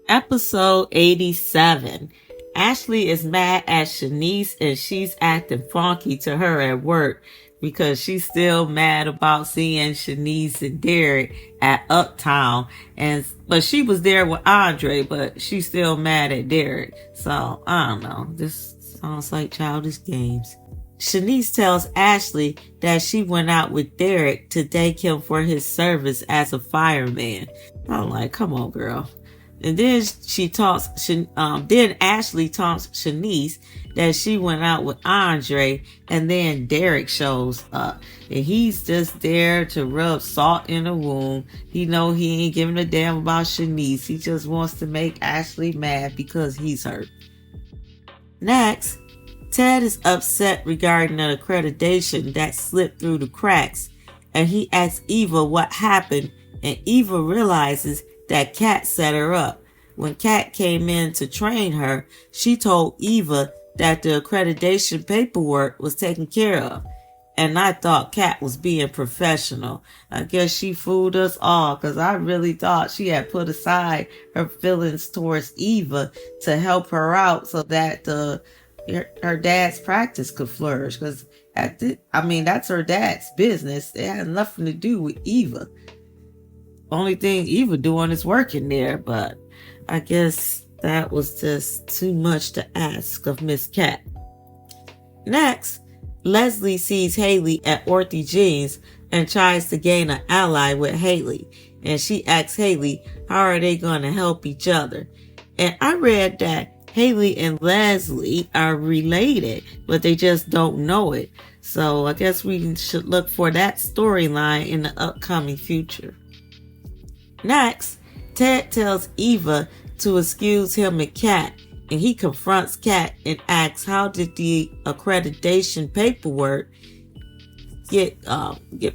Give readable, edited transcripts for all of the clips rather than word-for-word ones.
Episode 87. Ashley is mad at Shanice and she's acting funky to her at work because she's still mad about seeing Shanice and Derek at Uptown. But she was there with Andre, but she's still mad at Derek. So, I don't know. This sounds like childish games. Shanice tells Ashley that she went out with Derek to thank him for his service as a fireman. I'm like, come on, girl. And then then Ashley taunts Shanice that she went out with Andre, and then Derek shows up. And he's just there to rub salt in the wound. He know he ain't giving a damn about Shanice. He just wants to make Ashley mad because he's hurt. Next, Ted is upset regarding an accreditation that slipped through the cracks, and he asks Eva what happened, and Eva realizes that Kat set her up. When Kat came in to train her, she told Eva that the accreditation paperwork was taken care of. And I thought Kat was being professional. I guess she fooled us all, because I really thought she had put aside her feelings towards Eva to help her out so that her dad's practice could flourish. Because that's her dad's business. It had nothing to do with Eva. Only thing Eva doing is working there, but I guess that was just too much to ask of Miss Cat. Next, Leslie sees Haley at Orthy Jeans and tries to gain an ally with Haley, and she asks Haley how are they going to help each other. And I read that Haley and Leslie are related, but they just don't know it. So I guess we should look for that storyline in the upcoming future. Next, Ted tells Eva to excuse him and Kat, and he confronts Kat and asks how did the accreditation paperwork get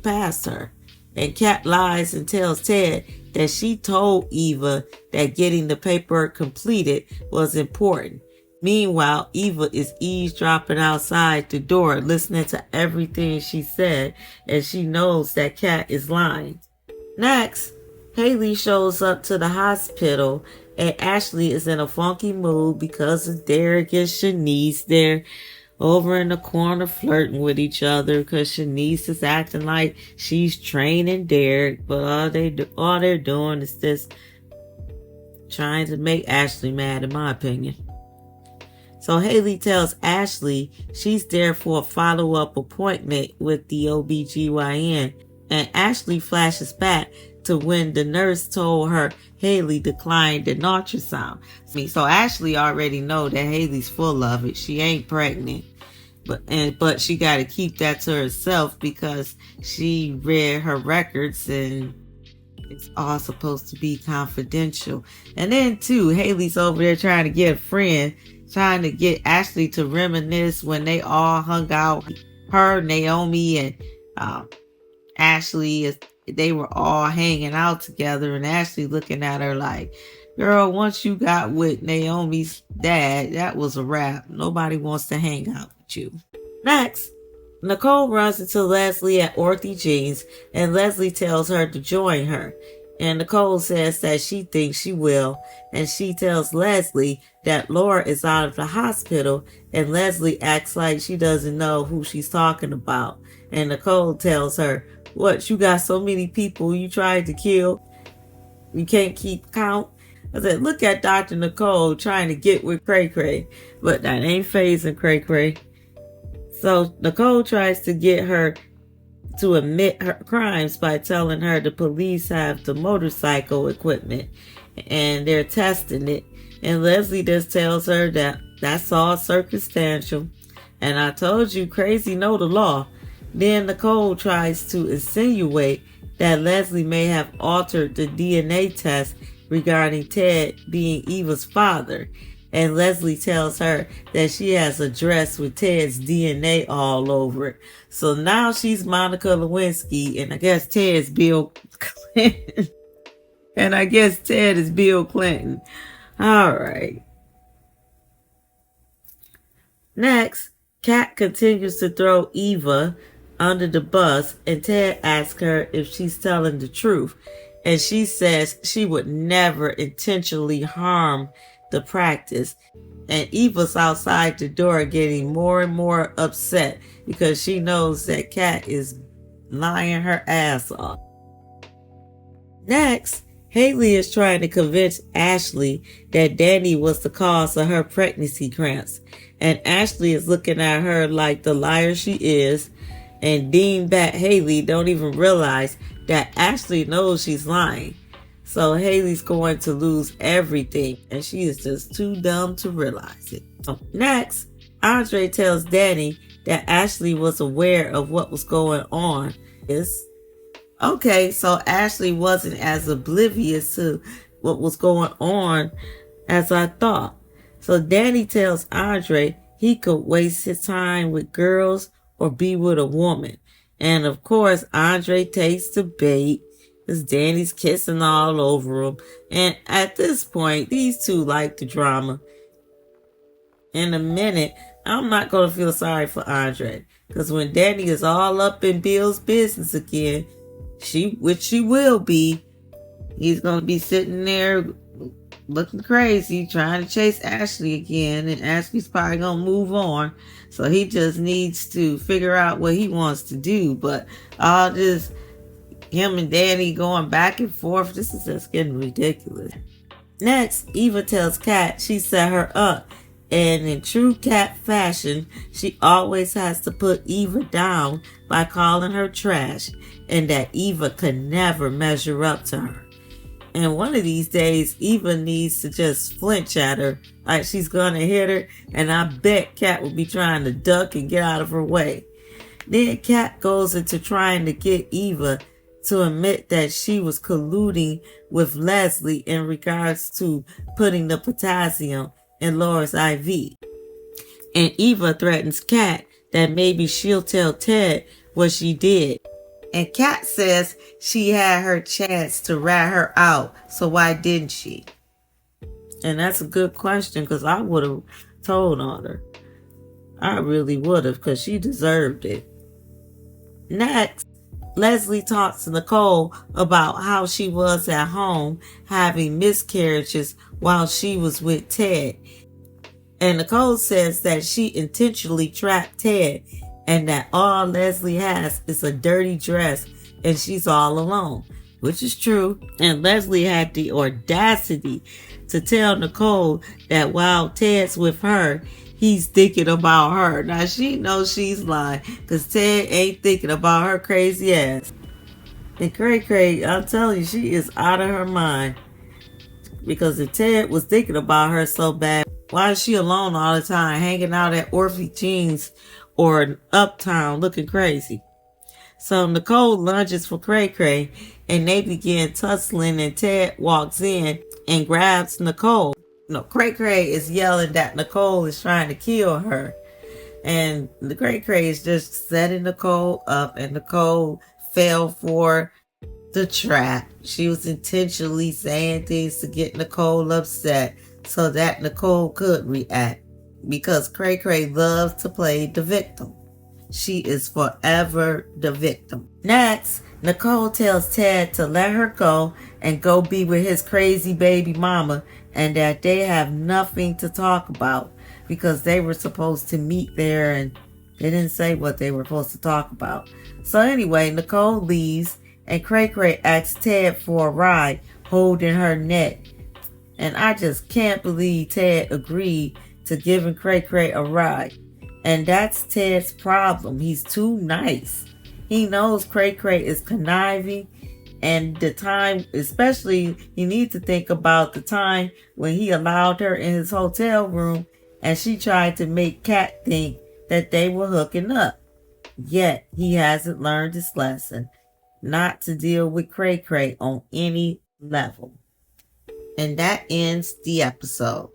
past her. And Kat lies and tells Ted that she told Eva that getting the paperwork completed was important. Meanwhile, Eva is eavesdropping outside the door, listening to everything she said, and she knows that Kat is lying. Next, Haley shows up to the hospital, and Ashley is in a funky mood because of Derek and Shanice. They're over in the corner flirting with each other because Shanice is acting like she's training Derek, but all they're doing is just trying to make Ashley mad, in my opinion. So Haley tells Ashley she's there for a follow-up appointment with the OBGYN, and Ashley flashes back to when the nurse told her Haley declined an ultrasound. So Ashley already know that Haley's full of it. She ain't pregnant. But she got to keep that to herself because she read her records and it's all supposed to be confidential. And then too, Haley's over there trying to get a friend, trying to get Ashley to reminisce when they all hung out. Her, Naomi, and Ashley, they were all hanging out together, and Ashley looking at her like, girl, once you got with Naomi's dad, that was a wrap. Nobody wants to hang out with you. Next, Nicole runs into Leslie at Orthy Jeans, and Leslie tells her to join her. And Nicole says that she thinks she will, and she tells Leslie that Laura is out of the hospital, and Leslie acts like she doesn't know who she's talking about. And Nicole tells her, what, you got so many people you tried to kill? You can't keep count? I said, look at Dr. Nicole trying to get with Cray Cray, but that ain't phasing Cray Cray. So Nicole tries to get her to admit her crimes by telling her the police have the motorcycle equipment and they're testing it. And Leslie just tells her that that's all circumstantial. And I told you, crazy know the law. Then Nicole tries to insinuate that Leslie may have altered the DNA test regarding Ted being Eva's father. And Leslie tells her that she has a dress with Ted's DNA all over it. So now she's Monica Lewinsky, and I guess Ted's Bill Clinton. And I guess Ted is Bill Clinton. All right. Next, Kat continues to throw Eva under the bus, and Ted asks her if she's telling the truth. And she says she would never intentionally harm the practice. And Eva's outside the door getting more and more upset because she knows that Kat is lying her ass off. Next, Haley is trying to convince Ashley that Danny was the cause of her pregnancy cramps. And Ashley is looking at her like the liar she is. And Dean Bat Haley don't even realize that Ashley knows she's lying. So Haley's going to lose everything. And she is just too dumb to realize it. Next, Andre tells Danny that Ashley was aware of what was going on. Okay, so Ashley wasn't as oblivious to what was going on as I thought. So Danny tells Andre he could waste his time with girls or be with a woman. And of course, Andre takes the bait because Danny's kissing all over him. And at this point, these two like the drama. In a minute, I'm not going to feel sorry for Andre. Because when Danny is all up in Bill's business again, which she will be, he's going to be sitting there looking crazy, trying to chase Ashley again, and Ashley's probably going to move on. So he just needs to figure out what he wants to do. But all this, him and Danny going back and forth, this is just getting ridiculous. Next, Eva tells Kat she set her up. And in true Kat fashion, she always has to put Eva down by calling her trash, and that Eva could never measure up to her. And one of these days, Eva needs to just flinch at her like she's going to hit her, and I bet Kat will be trying to duck and get out of her way. Then Kat goes into trying to get Eva to admit that she was colluding with Leslie in regards to putting the potassium in Laura's IV. And Eva threatens Kat that maybe she'll tell Ted what she did. And Kat says she had her chance to rat her out, so why didn't she? And that's a good question, because I would have told on her. I really would have, because she deserved it. Next, Leslie talks to Nicole about how she was at home having miscarriages while she was with Ted. And Nicole says that she intentionally trapped Ted and that all Leslie has is a dirty dress and she's all alone, which is true. And Leslie had the audacity to tell Nicole that while Ted's with her, he's thinking about her. Now she knows she's lying because Ted ain't thinking about her crazy ass. And Cray, I'm telling you, she is out of her mind. Because if Ted was thinking about her so bad, why is she alone all the time, hanging out at Orphy Jeans or Uptown looking crazy? So Nicole lunges for Cray and they begin tussling, and Ted walks in and grabs Nicole. No, Cray is yelling that Nicole is trying to kill her. And the Cray is just setting Nicole up, and Nicole fell for the trap. She was intentionally saying things to get Nicole upset so that Nicole could react, because Cray loves to play the victim. She is forever the victim. Next, Nicole tells Ted to let her go and go be with his crazy baby mama, and that they have nothing to talk about because they were supposed to meet there and they didn't say what they were supposed to talk about. So anyway, Nicole leaves and Cray asks Ted for a ride, holding her neck. And I just can't believe Ted agreed to giving Cray a ride. And that's Ted's problem. He's too nice. He knows Cray is conniving, and the time, especially, you need to think about the time when he allowed her in his hotel room and she tried to make Kat think that they were hooking up. Yet he hasn't learned his lesson, not to deal with Cray on any level. And that ends the episode.